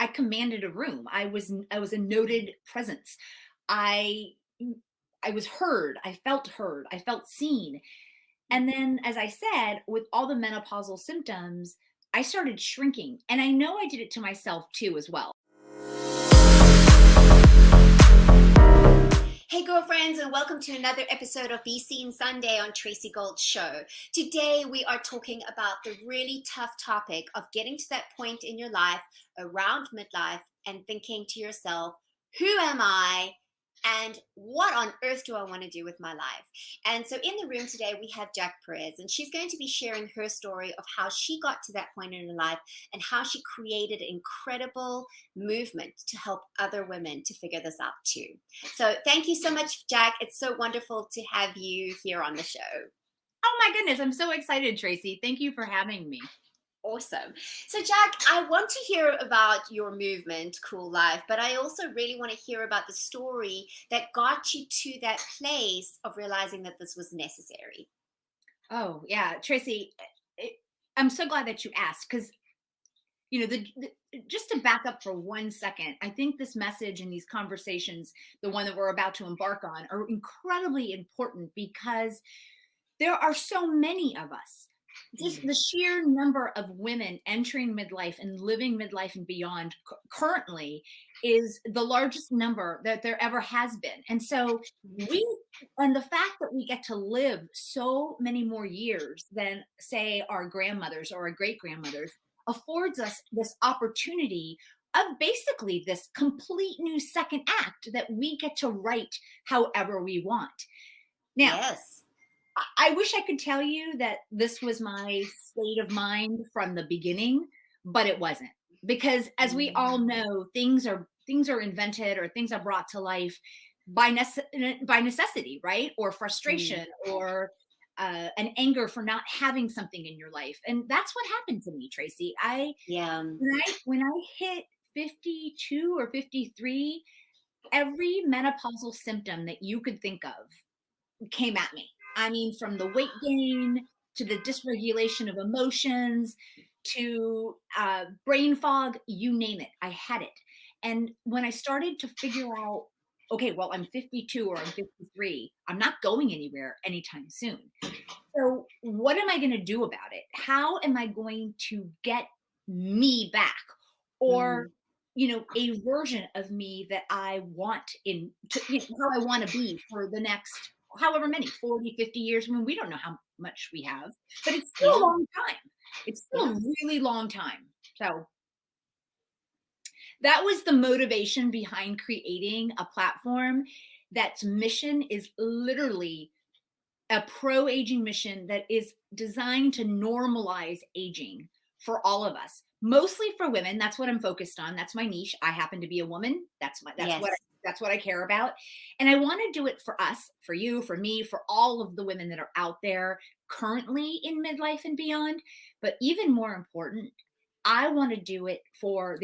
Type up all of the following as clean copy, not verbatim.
I commanded a room. I was a noted presence. I I was heard. I felt heard. I felt seen. And then, as I said, with all the menopausal symptoms, I started shrinking. And I know I did it to myself too, as well. Hey, girlfriends, and welcome to another episode of Be Seen Sunday on Tracy Gold Show. Today, we are talking about the really tough topic of getting to that point in your life around midlife and thinking to yourself, who am I? And what on earth do I want to do with my life? And so in the room today, we have Jack Perez, and she's going to be sharing her story of how she got to that point in her life and how she created incredible movement to help other women to figure this out too. So thank you so much, Jack. It's so wonderful to have you here on the show. Oh my goodness, I'm so excited, Tracy. Thank you for having me. Awesome. So, Jack, I want to hear about your movement, Cool Life, but I also really want to hear about the story that got you to that place of realizing that this was necessary. Oh, yeah, Tracy, I'm so glad that you asked because, just to back up for 1 second, I think this message and these conversations, the one that we're about to embark on, are incredibly important because there are so many of us. Just Mm. the sheer number of women entering midlife and living midlife and beyond currently is the largest number that there ever has been. And so we, and the fact that we get to live so many more years than, say, our grandmothers or our great grandmothers affords us this opportunity of basically this complete new second act that we get to write however we want. Now, Yes. I wish I could tell you that this was my state of mind from the beginning, but it wasn't. Because as we all Mm. know, things are invented or things are brought to life by necessity, right? Or Mm. frustration or an anger for not having something in your life. And that's what happened to me, Tracy. I Yeah. when I hit 52 or 53, every menopausal symptom that you could think of came at me. I mean, from the weight gain to the dysregulation of emotions to brain fog, you name it, I had it. And when I started to figure out, okay, well, I'm 52 or I'm 53, I'm not going anywhere anytime soon. So, what am I going to do about it? How am I going to get me back? Or, Mm. a version of me that I want how I want to be for the next however many 40, 50 years. I mean, we don't know how much we have, but it's still a Yeah. long time. It's still Yeah. a really long time. So that was the motivation behind creating a platform that's mission is literally a pro aging mission that is designed to normalize aging for all of us, mostly for women. That's what I'm focused on. That's my niche. I happen to be a woman. Yes. That's what I care about. And I want to do it for us, for you, for me, for all of the women that are out there currently in midlife and beyond. But even more important, I want to do it for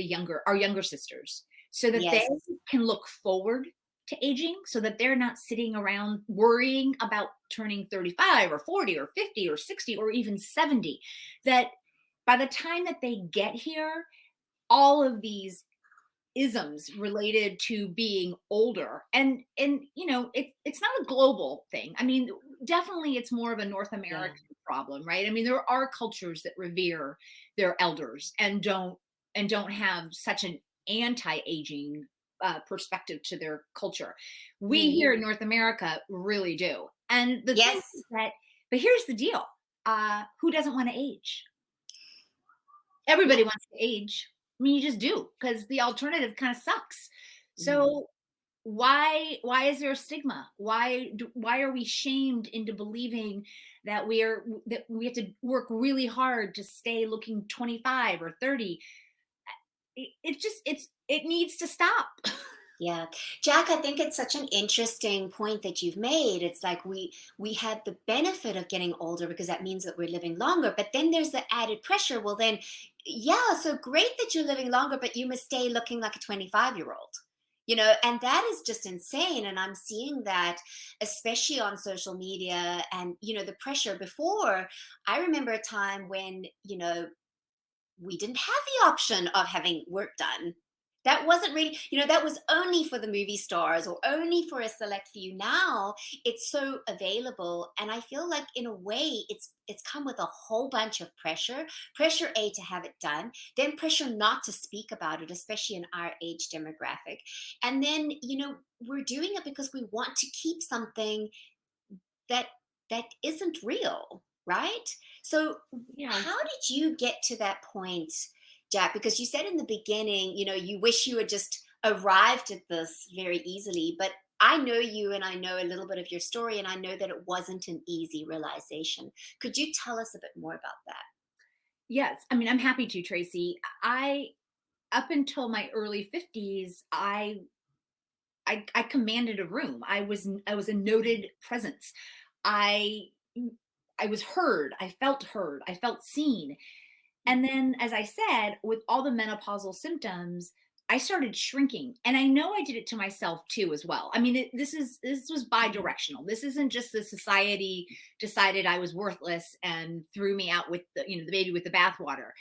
our younger sisters so that they Yes. can look forward to aging so that they're not sitting around worrying about turning 35 or 40 or 50 or 60 or even 70. That by the time that they get here, all of these isms related to being older and it's not a global thing. I mean, definitely it's more of a North Yeah. American problem, right? I mean, there are cultures that revere their elders and don't have such an anti-aging perspective to their culture. We Mm. here in North America really do. And the thing Yes. is that, but here's the deal. Who doesn't want to age? Yeah. Everybody wants to age. I mean, you just do because the alternative kind of sucks. Mm. So why is there a stigma? Why are we shamed into believing that we have to work really hard to stay looking 25 or 30? It needs to stop. Yeah. Jack, I think it's such an interesting point that you've made. It's like we have the benefit of getting older because that means that we're living longer, but then there's the added pressure. Well, then yeah, so great that you're living longer, but you must stay looking like a 25-year-old. And that is just insane, and I'm seeing that especially on social media and the pressure before. I remember a time when we didn't have the option of having work done. That wasn't really, that was only for the movie stars or only for a select few. Now it's so available. And I feel like in a way it's come with a whole bunch of pressure. Pressure A to have it done, then pressure not to speak about it, especially in our age demographic. And then, we're doing it because we want to keep something that isn't real, right? So Yeah. how did you get to that point, Jack? Because you said in the beginning, you wish you had just arrived at this very easily, but I know you and I know a little bit of your story, and I know that it wasn't an easy realization. Could you tell us a bit more about that? Yes. I mean, I'm happy to, Tracy. Up until my early 50s, I commanded a room. I was a noted presence. I I was heard. I felt heard. I felt seen. And then, as I said, with all the menopausal symptoms, I started shrinking. And I know I did it to myself too, as well. I mean, this was Mhm. bi-directional. This isn't just the society decided I was worthless and threw me out with the baby with the bathwater.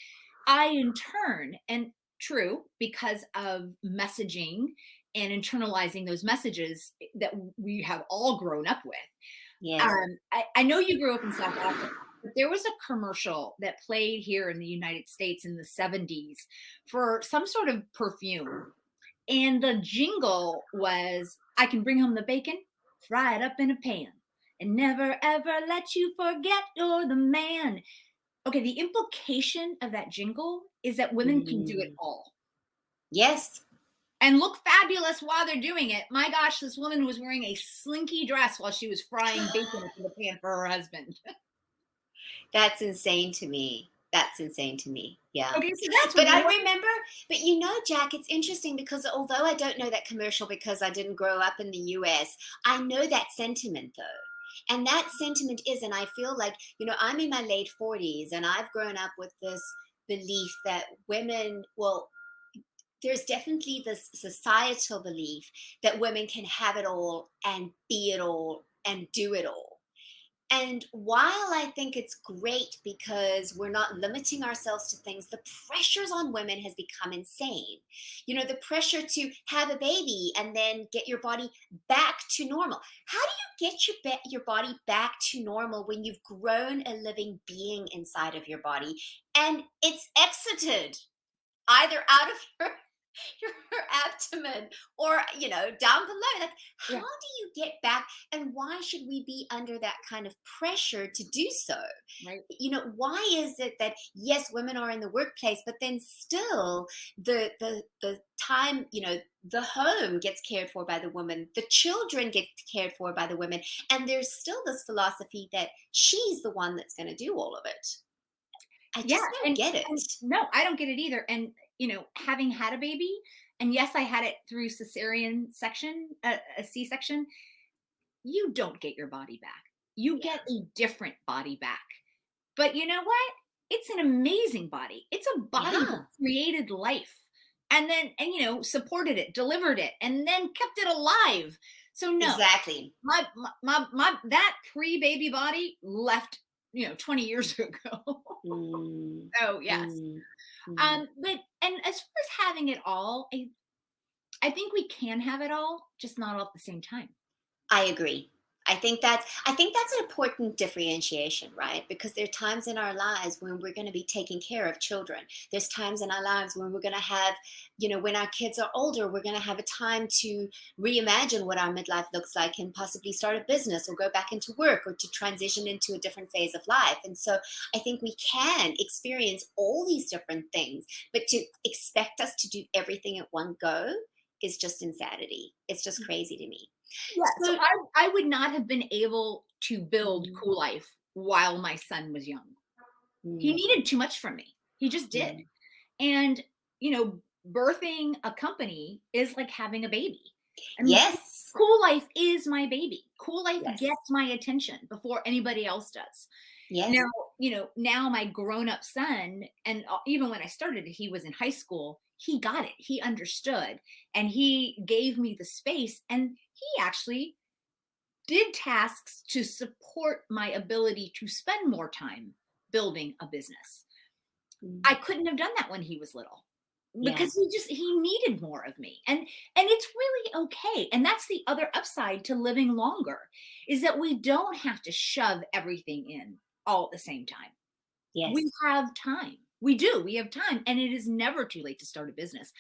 I, in turn, and true, because of messaging and internalizing those messages that we have all grown up with. Yes. I know you grew up in South Africa, but there was a commercial that played here in the United States in the 70s for some sort of perfume. And the jingle was, I can bring home the bacon, fry it up in a pan, and never ever let you forget you're the man. Okay, the implication of that jingle is that women can do it Mm. all Yes. and look fabulous while they're doing it. My gosh, this woman was wearing a slinky dress while she was frying bacon up in the pan for her husband. That's insane to me. That's insane to me. Yeah. Okay, so that's But I one. remember, but Jack, it's interesting because although I don't know that commercial because I didn't grow up in the US, I know that sentiment though. And that sentiment is, and I feel like, I'm in my late 40s and I've grown up with this belief that women, well, there's definitely this societal belief that women can have it all and be it all and do it all. And while I think it's great because we're not limiting ourselves to things, the pressures on women has become insane. The pressure to have a baby and then get your body back to normal. How do you get your body back to normal when you've grown a living being inside of your body and it's exited either out of your abdomen or down below? Like, how Yeah, do you get back, and why should we be under that kind of pressure to do so? right. Why is it that yes, women are in the workplace, but then still the time, the home gets cared for by the woman, the children get cared for by the women, and there's still this philosophy that she's the one that's going to do all of it. I Yeah, just don't get it. and no, I don't get it either. And having had a baby, and yes, I had it through cesarean section, a C-section. You don't get your body back. You Yeah. get a different body back. But you know what? It's an amazing body. It's a body that Yeah. created life and then supported it, delivered it, and then kept it alive. So no, Exactly. my that pre-baby body left 20 years ago. Mm, Oh yes. mm, mm. But and as far as having it all, I think we can have it all, just not all at the same time. I agree. I think that's an important differentiation, right? Because there are times in our lives when we're going to be taking care of children. There's times in our lives when we're going to have, when our kids are older, we're going to have a time to reimagine what our midlife looks like and possibly start a business or go back into work or to transition into a different phase of life. And so I think we can experience all these different things, but to expect us to do everything at one go is just insanity. It's just crazy to me. Yeah, so So, I would not have been able to build mm, Cool Life while my son was young. He mm, needed too much from me. He just did. mm. And, birthing a company is like having a baby. I mean, Yes, Cool Life is my baby. Cool Life yes, gets my attention before anybody else does. yes. Now, now my grown-up son, and even when I started, he was in high school, he got it. He understood, and he gave me the space, and he actually did tasks to support my ability to spend more time building a business. Mm. I couldn't have done that when he was little. Yeah. because he needed more of me. And it's really okay. And that's the other upside to living longer, is that we don't have to shove everything in all at the same time. Yes. We have time. We do. We have time. And it is never too late to start a business.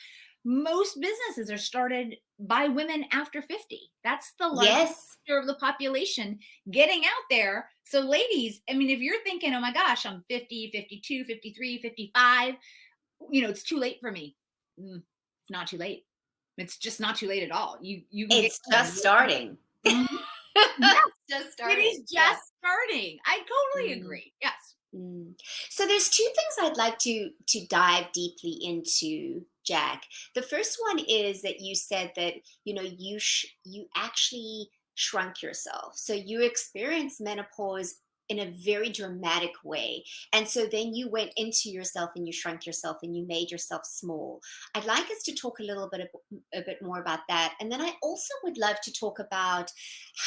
Most businesses are started by women after 50. That's the largest Yes. sector of the population getting out there. So, ladies, I mean, if you're thinking, oh my gosh, I'm 50, 52, 53, 55, it's too late for me. It's not too late. It's just not too late at all. You can get It's going. just starting. Mhm. It's Yes, just it starting. is Yeah. just starting. I totally Mm. agree. Yes. Mm. So there's two things I'd like to dive deeply into, Jack. The first one is that you said that you actually shrunk yourself. So you experienced menopause in a very dramatic way. And so then you went into yourself and you shrunk yourself and you made yourself small. I'd like us to talk a bit more about that. And then I also would love to talk about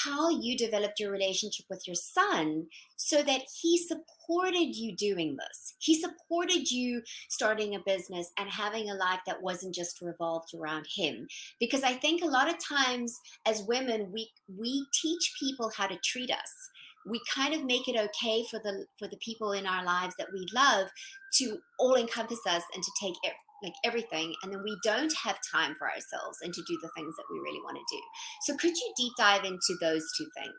how you developed your relationship with your son so that he supported you doing this. He supported you starting a business and having a life that wasn't just revolved around him. Because I think a lot of times as women, we teach people how to treat us. We kind of make it okay for the people in our lives that we love to all encompass us and to take like everything, and then we don't have time for ourselves and to do the things that we really want to do. So could you deep dive into those two things?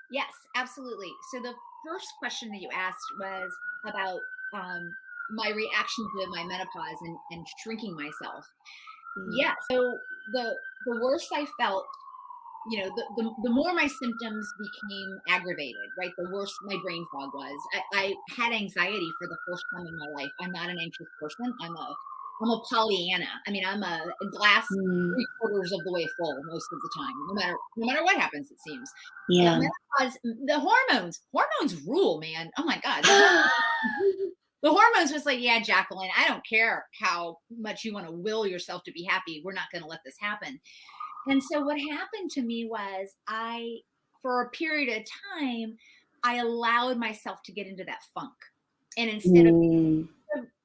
Yes, absolutely. So the first question that you asked was about my reaction to my menopause and shrinking myself. Mm. Yeah. So the worse I felt, the more my symptoms became aggravated, right? The worse my brain fog was. I had anxiety for the first time in my life. I'm not an anxious person. I'm a Pollyanna. I mean, I'm a glass Mm. three-quarters of the way full most of the time, no matter what happens, it seems. And Yeah. menopause, the hormones rule, man. Oh my God. The hormones was like, yeah, Jacqueline, I don't care how much you want to will yourself to be happy. We're not going to let this happen. And so what happened to me was for a period of time, I allowed myself to get into that funk. And instead of Mm.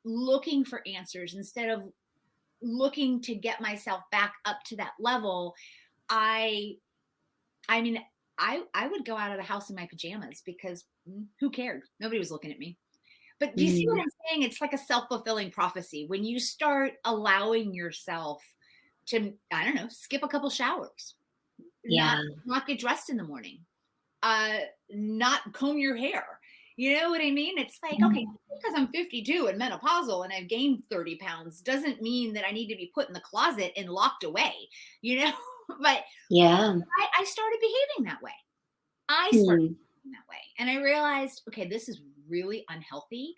looking for answers, instead of looking to get myself back up to that level, I I mean, I would go out of the house in my pajamas because who cared? Nobody was looking at me. But do you see what Mm. I'm saying? It's like a self-fulfilling prophecy. When you start allowing yourself to, I don't know, skip a couple showers, not Yeah. not get dressed in the morning, uh, not comb your hair. You know what I mean? It's like, okay, Mm. just because I'm 52 and menopausal and I've gained 30 pounds doesn't mean that I need to be put in the closet and locked away, you know? But Yeah. I started behaving that way. I started Mm. behaving that way. And I realized, okay, this is really unhealthy.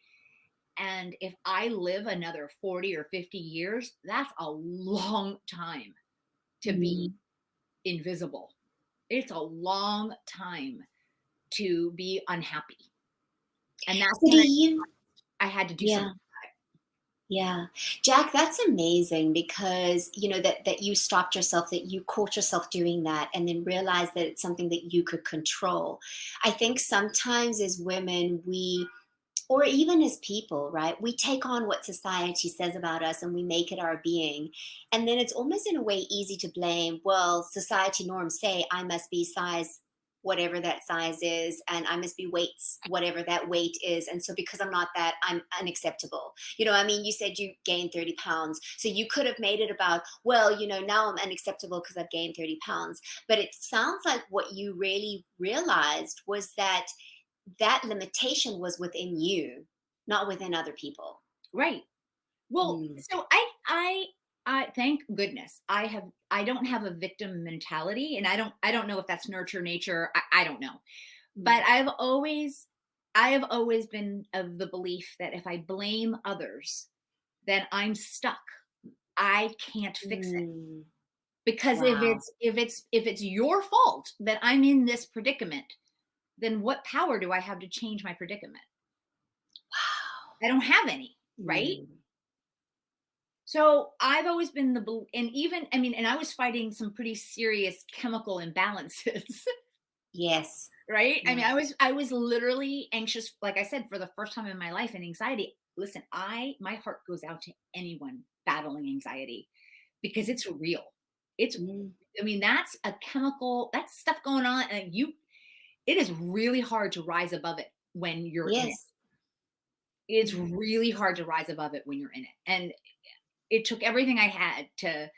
And if I live another 40 or 50 years, that's a long time to be Mm. invisible. It's a long time to be unhappy. And that's So do when you I had to do yeah. something. Yeah. Jack, that's amazing because that you stopped yourself, that you caught yourself doing that and then realized that it's something that you could control. I think sometimes as women, or even as people, right? We take on what society says about us and we make it our being. And then it's almost in a way easy to blame, well, society norms say I must be size whatever that size is and I must be weights whatever that weight is, and so because I'm not that, I'm unacceptable. I mean, you said you gained 30 pounds, so you could have made it about, well, now I'm unacceptable because I've gained 30 pounds. But it sounds like what you really realized was that limitation was within you, not within other people. Right. Well, Mm. so I thank goodness I don't have a victim mentality, and I don't know if that's nurture nature. I don't know. But Mm. I have always been of the belief that if I blame others, then I'm stuck. I can't fix it. Mm. Because if Wow. it's your fault that I'm in this predicament, then what power do I have to change my predicament? Wow. I don't have any, right? Mm. So I've always been and even, I mean, and I was fighting some pretty serious chemical imbalances, Yes. right? I mean, Yes. I was literally anxious, like I said, for the first time in my life, and anxiety. Listen, my heart goes out to anyone battling anxiety because it's real. It's, Mm. I mean, that's a chemical, that's stuff going on, and it is really hard to rise above it when you're in it. Yes. It's Mm. really hard to rise above it when you're in it. And it took everything I had to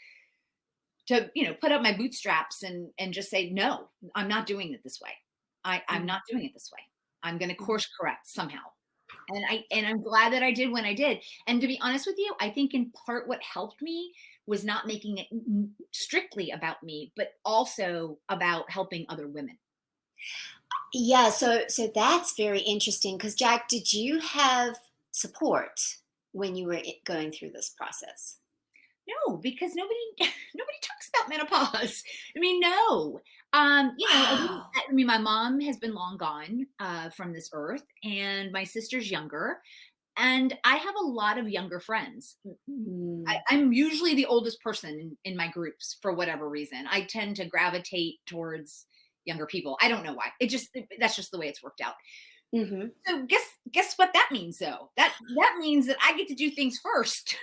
put up my bootstraps and just say, no, I'm not doing it this way. I'm Mm. not doing it this way. I'm going to Mm. course correct somehow. And I'm glad that I did when I did. And to be honest with you, I think in part what helped me was not making it strictly about me, but also about helping other women. Yeah, so that's very interesting because Jack, did you have support when you were going through this process? No, because nobody nobody talks about menopause. I mean, no. I didn't, Wow. I mean, my mom has been long gone from this earth, and my sister's younger, and I have a lot of younger friends. Mm. I'm usually the oldest person in my groups for whatever reason. I tend to gravitate towards younger people. I don't know why. That's just the way it's worked out. Hmm. So guess what that means though? That means that I get to do things first.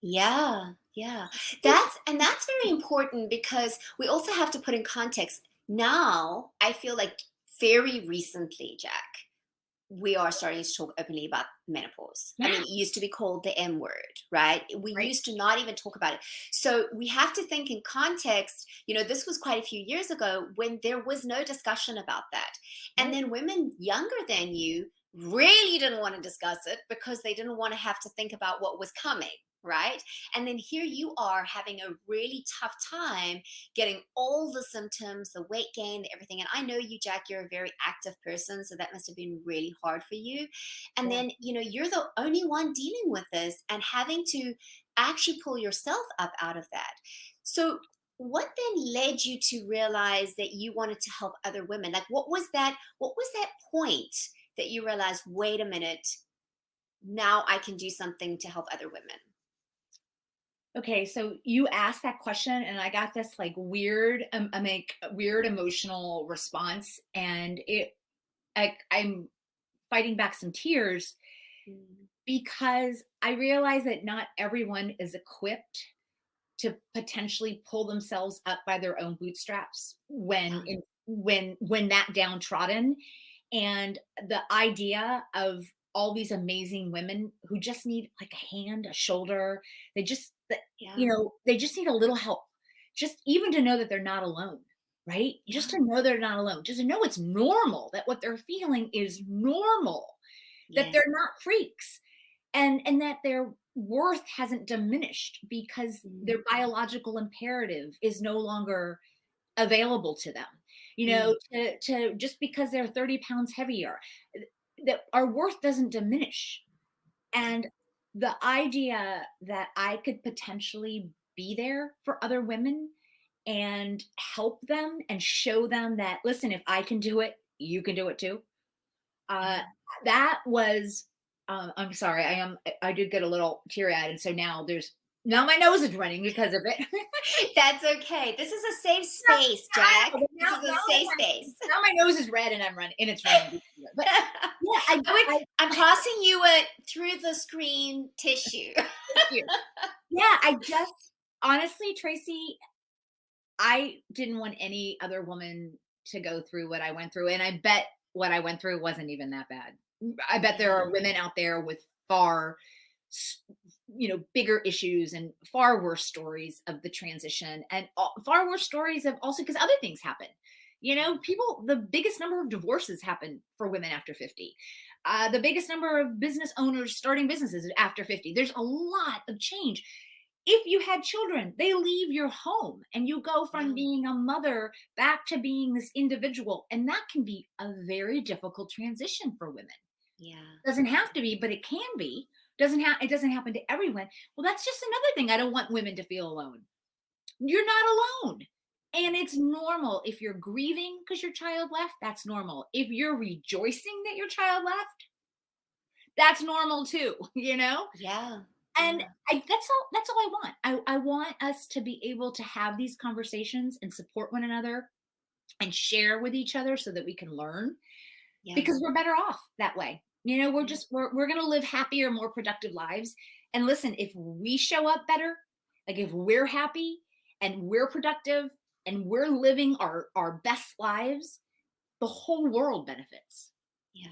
Yeah, yeah. That's very important because we also have to put in context. Now, I feel like very recently, Jack, we are starting to talk openly about menopause. I Yeah, mean, it used to be called the M word, right? We right. used to not even talk about it. So we have to think in context. This was quite a few years ago when there was no discussion about that. And Right. then women younger than you really didn't want to discuss it because they didn't want to have to think about what was coming. Right. And then here you are having a really tough time getting all the symptoms, the weight gain, everything. And I know you, Jack, you're a very active person, so that must have been really hard for you. And Yeah. then, you're the only one dealing with this and having to actually pull yourself up out of that. So, what then led you to realize that you wanted to help other women? Like, what was that point that you realized, wait a minute, now I can do something to help other women? Okay, so you asked that question, and I got this like weird, weird emotional response, and I'm fighting back some tears Mm. because I realize that not everyone is equipped to potentially pull themselves up by their own bootstraps Yeah. when that downtrodden, and the idea of all these amazing women who just need like a hand, a shoulder, they just Yeah. they just need a little help, just even to know that they're not alone, right? Just Yeah. to know they're not alone, just to know it's normal, that what they're feeling is normal, that Yes. they're not freaks, and that their worth hasn't diminished because Mm. their biological imperative is no longer available to them, Mm. to just because they're 30 pounds heavier, that our worth doesn't diminish. And the idea that I could potentially be there for other women and help them and show them that, listen, if I can do it, you can do it too. Uh, Yeah. that was, I'm sorry, I did get a little teary eyed. And so now my nose is running because of it. That's okay. This is a safe space, I Jack. know, but This is a safe space. now my nose is red and I'm running, and it's running. But yeah, I'm passing you a through the screen tissue. thank you. Yeah, I just honestly, Tracy, I didn't want any other woman to go through what I went through, and I bet what I went through wasn't even that bad. I bet there Yeah. are women out there with far, s- bigger issues and far worse stories of the transition, and far worse stories of also because other things happen. The biggest number of divorces happen for women after 50. The biggest number of business owners starting businesses after 50. There's a lot of change. If you had children, they leave your home and you go from Yeah. being a mother back to being this individual. And that can be a very difficult transition for women. Yeah. Doesn't have to be, but it can be. It doesn't happen to everyone. Well, that's just another thing. I don't want women to feel alone. You're not alone. And it's normal. If you're grieving because your child left, that's normal. If you're rejoicing that your child left, that's normal too, you know? Yeah. And Yeah. that's all I want. I want us to be able to have these conversations and support one another and share with each other so that we can learn, Yeah. because we're better off that way. We're Yeah. just we're going to live happier, more productive lives. And listen, if we show up better, like if we're happy and we're productive and we're living our best lives, the whole world benefits. Yeah.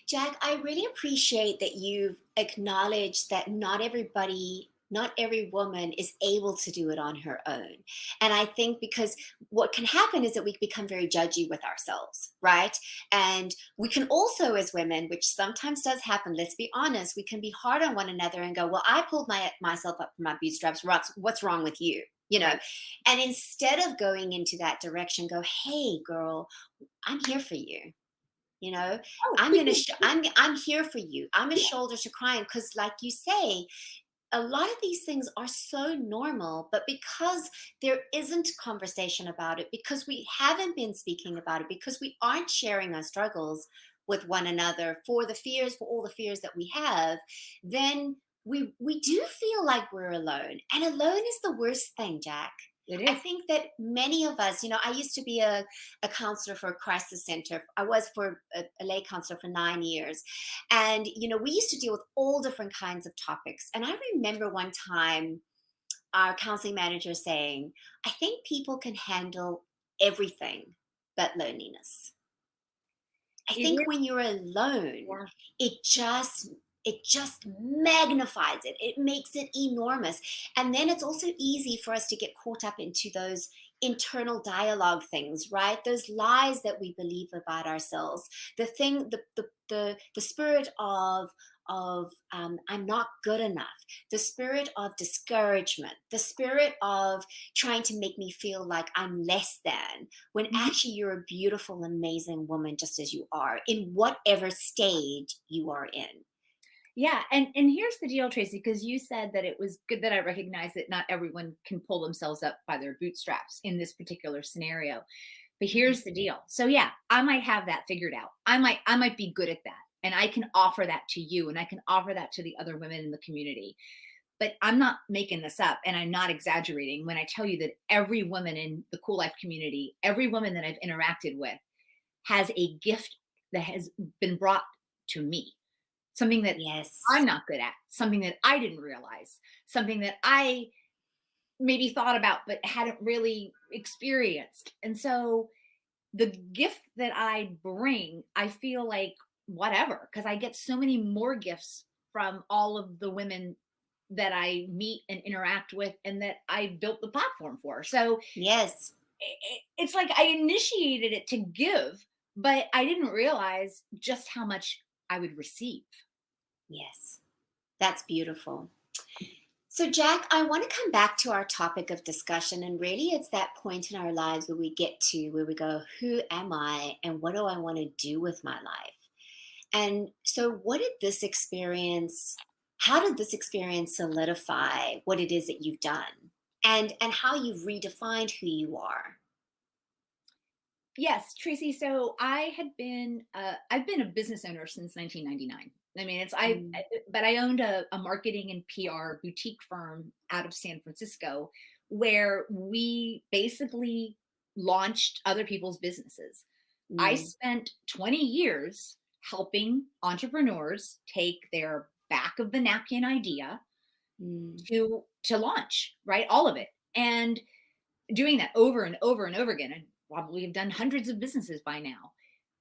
Jack, I really appreciate that you've acknowledged that not every woman is able to do it on her own. And I think because what can happen is that we become very judgy with ourselves, right? And we can also, as women, which sometimes does happen, let's be honest, we can be hard on one another and go, well, I pulled myself up from my bootstraps. What's wrong with you? You know, Right. and instead of going into that direction, go, hey, girl, I'm here for you. You know, Oh, I'm gonna. because I'm here for you. I'm a yeah, shoulder to cry on because, like you say, a lot of these things are so normal, but because there isn't conversation about it, because we haven't been speaking about it, because we aren't sharing our struggles with one another for all the fears that we have, then we do feel like we're alone, and alone is the worst thing, Jack. it I is. think that many of us, I used to be a counselor for a crisis center. I was for a lay counselor for 9 years. And, we used to deal with all different kinds of topics. And I remember one time our counseling manager saying, I think people can handle everything but loneliness. I It think is. when you're alone, Yeah. it just magnifies it. It makes it enormous. And then it's also easy for us to get caught up into those internal dialogue things, right? Those lies that we believe about ourselves. The spirit of I'm not good enough, the spirit of discouragement, the spirit of trying to make me feel like I'm less than, when Mhm. actually you're a beautiful, amazing woman just as you are, in whatever stage you are in. Yeah, and here's the deal, Tracy, because you said that it was good that I recognize that not everyone can pull themselves up by their bootstraps in this particular scenario. But Mhm. here's the deal. So yeah, I might have that figured out. I might be good at that. And I can offer that to you and I can offer that to the other women in the community. But I'm not making this up and I'm not exaggerating when I tell you that every woman in the Cool Life community, every woman that I've interacted with has a gift that has been brought to me, something that I'm Yes. not good at, something that I didn't realize, something that I maybe thought about but hadn't really experienced. And so the gift that I bring, I feel like whatever, because I get so many more gifts from all of the women that I meet and interact with and that I built the platform for. So Yes. it's like I initiated it to give, but I didn't realize just how much I would receive. Yes. That's beautiful. So, Jack, I want to come back to our topic of discussion. And really, it's that point in our lives where we get to where we go, who am I and what do I want to do with my life? And so, how did this experience solidify what it is that you've done and how you've redefined who you are? Yes, Tracy. So I've been a business owner since 1999. I mean, Mm, but I owned a marketing and PR boutique firm out of San Francisco where we basically launched other people's businesses. I mm, spent 20 years helping entrepreneurs take their back of the napkin idea mm, to launch, right? All of it. And doing that over and over and over again. I probably have done hundreds of businesses by now.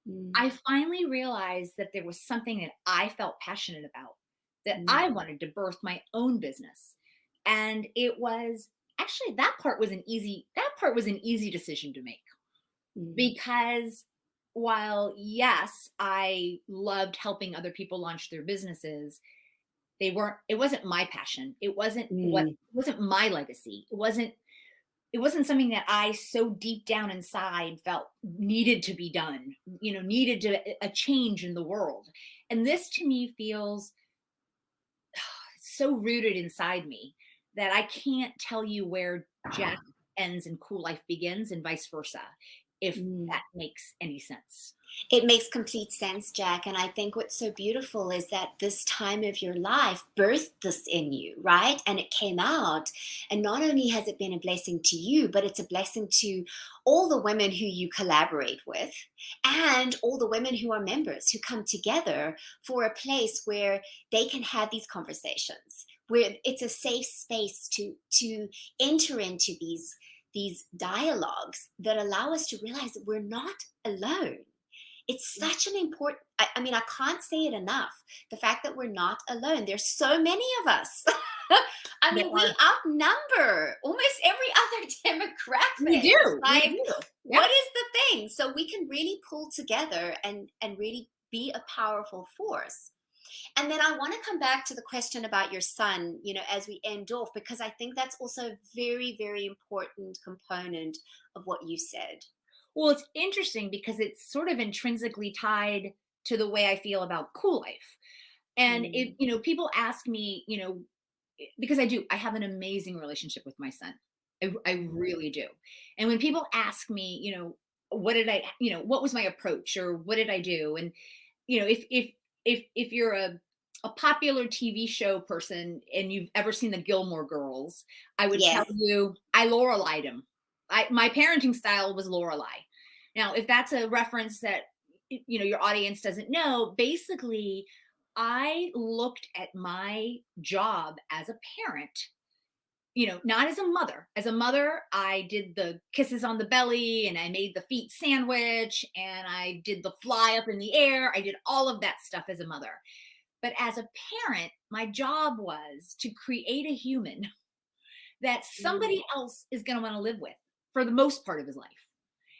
mm, I finally realized that there was something that I felt passionate about, that mm, I wanted to birth my own business. And it was actually that part was an easy decision to make mm, because while yes, I loved helping other people launch their businesses, it wasn't my passion. mm, It wasn't my legacy. It wasn't something that I so deep down inside felt needed to be done, needed a change in the world. And this to me feels so rooted inside me that I can't tell you where Jack ends and Cool Life begins and vice versa, if mm. that makes any sense. It makes complete sense, Jack. And I think what's so beautiful is that this time of your life birthed this in you, right? And it came out. And not only has it been a blessing to you, but it's a blessing to all the women who you collaborate with and all the women who are members who come together for a place where they can have these conversations, where it's a safe space to enter into these dialogues that allow us to realize that we're not alone. It's such an important, I mean, I can't say it enough. The fact that we're not alone. There's so many of us. I There mean, we are. outnumber almost every other We demographic. do. We Like, do. Yeah. what is the thing? So we can really pull together and really be a powerful force. And then I want to come back to the question about your son, as we end off, because I think that's also a very, very important component of what you said. Well, it's interesting because it's sort of intrinsically tied to the way I feel about cool life. And Mm, people ask me, because I have an amazing relationship with my son. I really do. And when people ask me, what did what was my approach or what did I do? And, if you're a popular TV show person and you've ever seen the Gilmore Girls, I would tell yes. you I Lorelai'd him. My parenting style was Lorelai. Now, if that's a reference that your audience doesn't know, basically I looked at my job as a parent, not as a mother. As a mother, I did the kisses on the belly and I made the feet sandwich and I did the fly up in the air. I did all of that stuff as a mother. But as a parent, my job was to create a human that Mm, somebody else is going to want to live with for the most part of his life,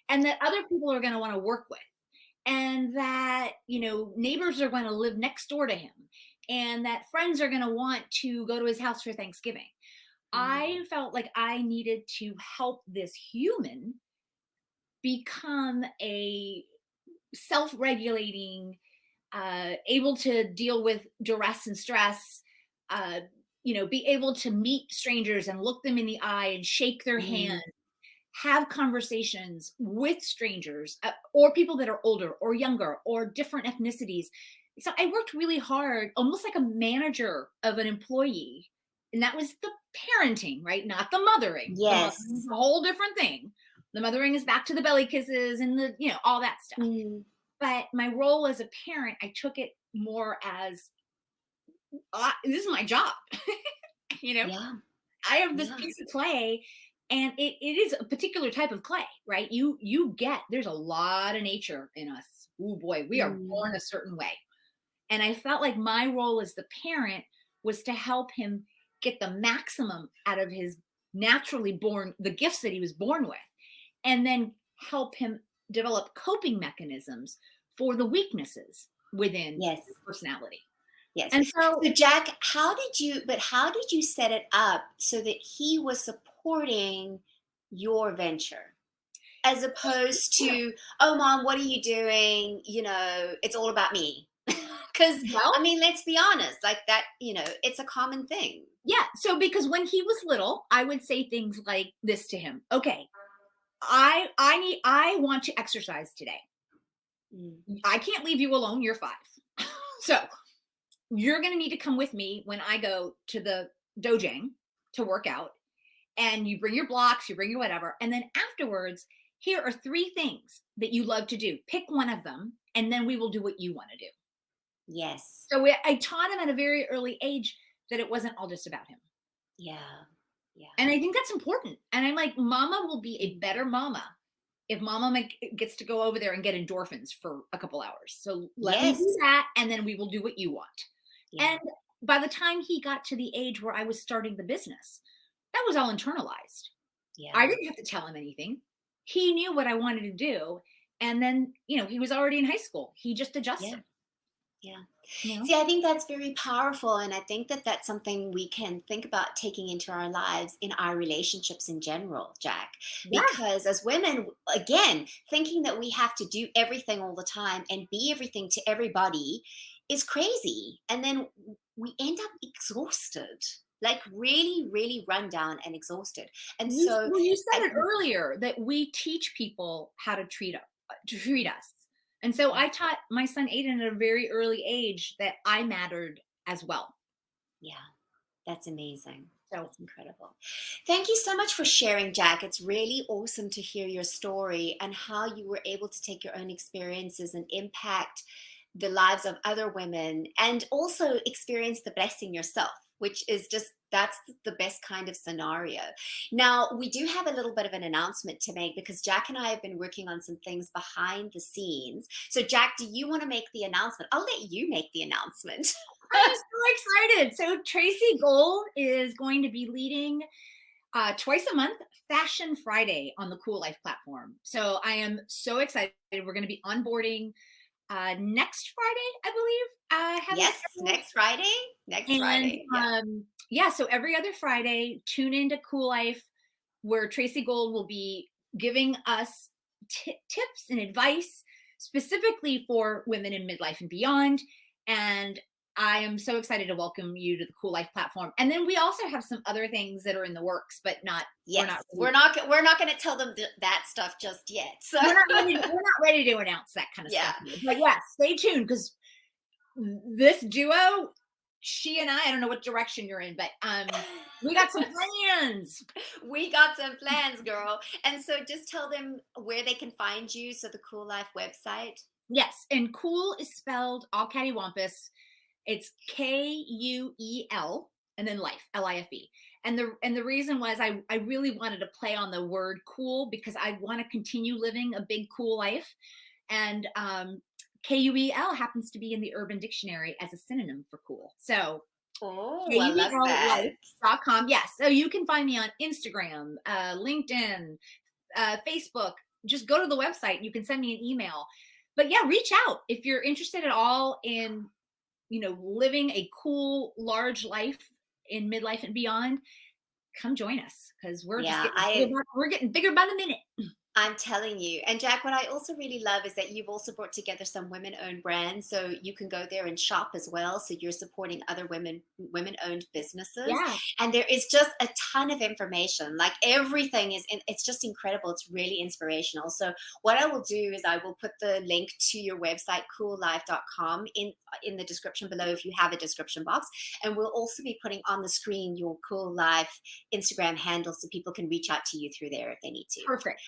and that other people are going to want to work with, and that neighbors are going to live next door to him, and that friends are going to want to go to his house for Thanksgiving. mm, I felt like I needed to help this human become a self-regulating, able to deal with duress and stress, uh, be able to meet strangers and look them in the eye and shake their hand, mm. have conversations with strangers, or people that are older or younger or different ethnicities. So I worked really hard, almost like a manager of an employee. And that was the parenting, right? Not the mothering. The mothering is Yes. a whole different thing. The mothering is back to the belly kisses and all that stuff. Mm, But my role as a parent, I took it more as this is my job. you know, yeah. I have this Yeah. piece of clay, and it is a particular type of clay, right? There's a lot of nature in us. Oh boy, we are Mm, born a certain way. And I felt like my role as the parent was to help him get the maximum out of his naturally born, the gifts that he was born with, and then help him develop coping mechanisms for the weaknesses within yes. his personality. Yes. And so, So Jack, how did you set it up so that he was supporting your venture as opposed yeah, to, oh mom, what are you doing? It's all about me. Because well, I mean, let's be honest, like that, it's a common thing. yeah. So because when he was little, I would say things like this to him. Okay, I want to exercise today. Mm, I can't leave you alone. You're 5. So you're going to need to come with me when I go to the dojang to work out, and you bring your blocks, you bring your whatever. And then afterwards, here are 3 things that you love to do. Pick one of them, and then we will do what you want to do. yes. So I taught him at a very early age that it wasn't all just about him. Yeah. Yeah. And I think that's important. And I'm like, mama will be a Mm, better mama if mama gets to go over there and get endorphins for a couple hours. So let me do yes. that, and then we will do what you want. Yeah. And by the time he got to the age where I was starting the business, that was all internalized. I Yeah. didn't have to tell him anything. He knew what I wanted to do. And then, he was already in high school. He just Yeah. adjusted, Yeah. you know? See, I think that's very powerful. And I think that that's something we can think about taking into our lives in our relationships in general, Jack. Yeah. Because as women, again, thinking that we have to do everything all the time and be everything to everybody is crazy. And then we end up exhausted, like really, really run down and exhausted. And so, You said I, it earlier that we teach people how to treat us. And so I taught my son Aiden at a very early age that I mattered as well. yeah. That's amazing. So That's incredible. Thank you so much for sharing, Jack. It's really awesome to hear your story and how you were able to take your own experiences and impact the lives of other women and also experience the blessing yourself, which is just, that's the best kind of scenario. Now, we do have a little bit of an announcement to make because Jack and I have been working on some things behind the scenes. So, Jack, do you want to make the announcement? I'll let you make the announcement. I'm so excited. So Tracy Gold is going to be leading twice a month Fashion Friday on the Cool Life platform. So I am so excited. We're going to be onboarding next Friday, I believe. Yes, next Friday. Next Friday. Yeah. Yeah, so every other Friday, tune into Cool Life, where Tracy Gold will be giving us tips and advice specifically for women in midlife and beyond. And I am so excited to welcome you to the Cool Life platform. And then we also have some other things that are in the works, but not. Yes, we're not going to tell them that stuff just yet. So we're not ready to announce that kind of stuff. But yeah, stay tuned because this duo, she and I don't know what direction you're in, but we got some plans. We got some plans, girl. And so just tell them where they can find you. So the Cool Life website. Yes, and cool is spelled all cattywampus. It's Kuel and then life, Life. And the reason was I really wanted to play on the word cool because I want to continue living a big cool life. And Kuel happens to be in the Urban Dictionary as a synonym for cool. So I love that. Life.com. Yes. So you can find me on Instagram, LinkedIn, Facebook. Just go to the website. You can send me an email. But yeah, reach out if you're interested at all in living a cool, large life in midlife and beyond. Come join us because we're getting bigger by the minute. I'm telling you. And Jack, what I also really love is that you've also brought together some women-owned brands, so you can go there and shop as well. So you're supporting other women-owned businesses. Yeah. And there is just a ton of information. Like everything it's just incredible. It's really inspirational. So what I will do is I will put the link to your website, coollife.com, in the description below if you have a description box. And we'll also be putting on the screen your Cool Life Instagram handle so people can reach out to you through there if they need to. Perfect.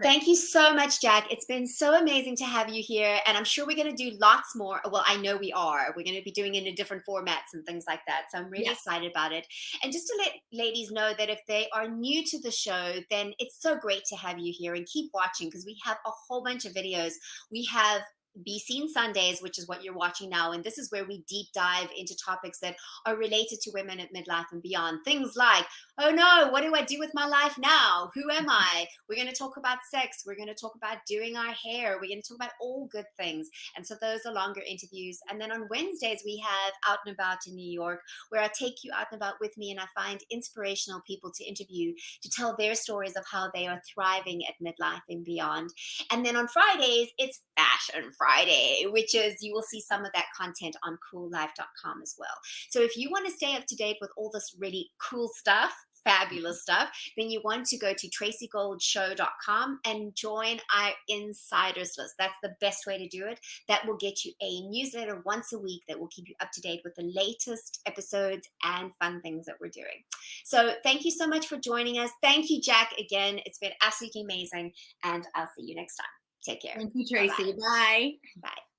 Thank you so much, Jack. It's been so amazing to have you here. And I'm sure we're going to do lots more. Well, I know we are. We're going to be doing it in different formats and things like that. So I'm really excited about it. And just to let ladies know that if they are new to the show, then it's so great to have you here and keep watching because we have a whole bunch of videos. We have Be Seen Sundays, which is what you're watching now. And this is where we deep dive into topics that are related to women at midlife and beyond. Things like, oh no, what do I do with my life now? Who am I? We're going to talk about sex. We're going to talk about doing our hair. We're going to talk about all good things. And so those are longer interviews. And then on Wednesdays, we have Out and About in New York, where I take you out and about with me and I find inspirational people to interview to tell their stories of how they are thriving at midlife and beyond. And then on Fridays, it's Fashion Friday, which is, you will see some of that content on coollife.com as well. So if you want to stay up to date with all this really cool stuff, fabulous stuff, then you want to go to tracygoldshow.com and join our insiders list. That's the best way to do it. That will get you a newsletter once a week that will keep you up to date with the latest episodes and fun things that we're doing. So thank you so much for joining us. Thank you, Jack, again. It's been absolutely amazing. And I'll see you next time. Take care. Thank you, Tracy. Bye. Bye.